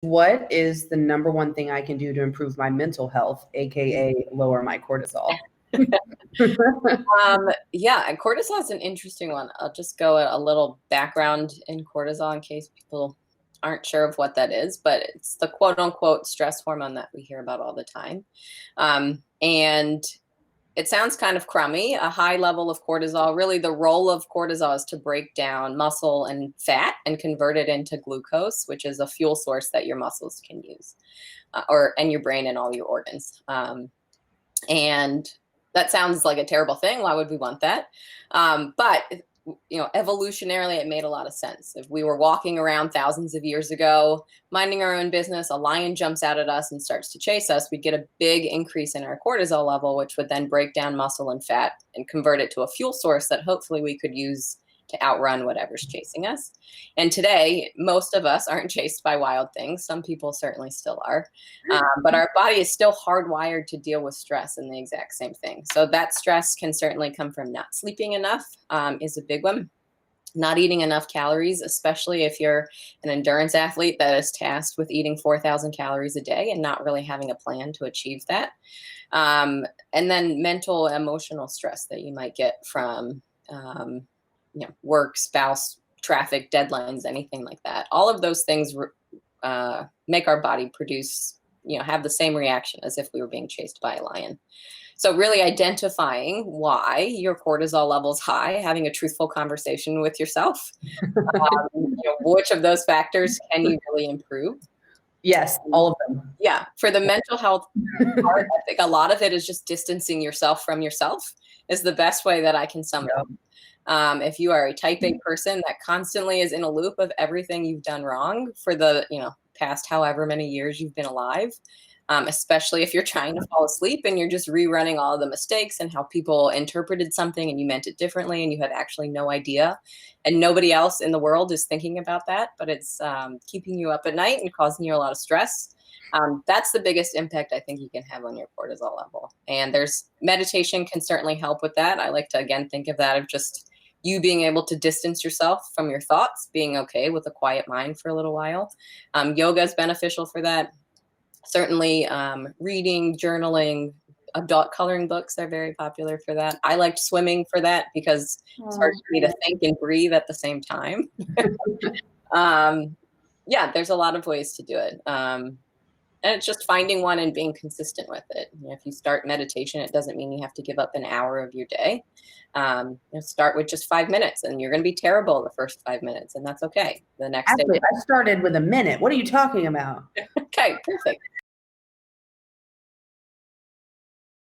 What is the number one thing I can do to improve my mental health, aka lower my cortisol? Yeah, and cortisol is an interesting one. I'll just go a little background in cortisol in case people aren't sure of what that is, but it's the quote unquote stress hormone that we hear about all the time. And it sounds kind of crummy, a high level of cortisol. Really, the role of cortisol is to break down muscle and fat and convert it into glucose, which is a fuel source that your muscles can use, and your brain and all your organs. And that sounds like a terrible thing. Why would we want that? But evolutionarily, it made a lot of sense. If we were walking around thousands of years ago, minding our own business, a lion jumps out at us and starts to chase us, we'd get a big increase in our cortisol level, which would then break down muscle and fat and convert it to a fuel source that hopefully we could use to outrun whatever's chasing us. And today, most of us aren't chased by wild things. Some people certainly still are. But our body is still hardwired to deal with stress and the exact same thing. So that stress can certainly come from not sleeping enough, is a big one. Not eating enough calories, especially if you're an endurance athlete that is tasked with eating 4,000 calories a day and not really having a plan to achieve that. And then mental, emotional stress that you might get from work, spouse, traffic, deadlines, anything like that. All of those things make our body produce, have the same reaction as if we were being chased by a lion. So really identifying why your cortisol level's high, having a truthful conversation with yourself. Which of those factors can you really improve? Yes, all of them. Yeah. For the mental health part, I think a lot of it is just distancing yourself from yourself is the best way that I can sum it up. If you are a type A person that constantly is in a loop of everything you've done wrong for the past however many years you've been alive, especially if you're trying to fall asleep and you're just rerunning all of the mistakes and how people interpreted something and you meant it differently and you had actually no idea, and nobody else in the world is thinking about that, but it's keeping you up at night and causing you a lot of stress. That's the biggest impact I think you can have on your cortisol level. And meditation can certainly help with that. I like to, again, think of that of just you being able to distance yourself from your thoughts, being okay with a quiet mind for a little while. Yoga is beneficial for that. Certainly reading, journaling, adult coloring books are very popular for that. I liked swimming for that because it's hard for me to think and breathe at the same time. There's a lot of ways to do it. And it's just finding one and being consistent with it. If you start meditation, it doesn't mean you have to give up an hour of your day. Start with just 5 minutes, and you're going to be terrible the first 5 minutes, and that's okay. The next day, I started with a minute. What are you talking about? Okay, perfect.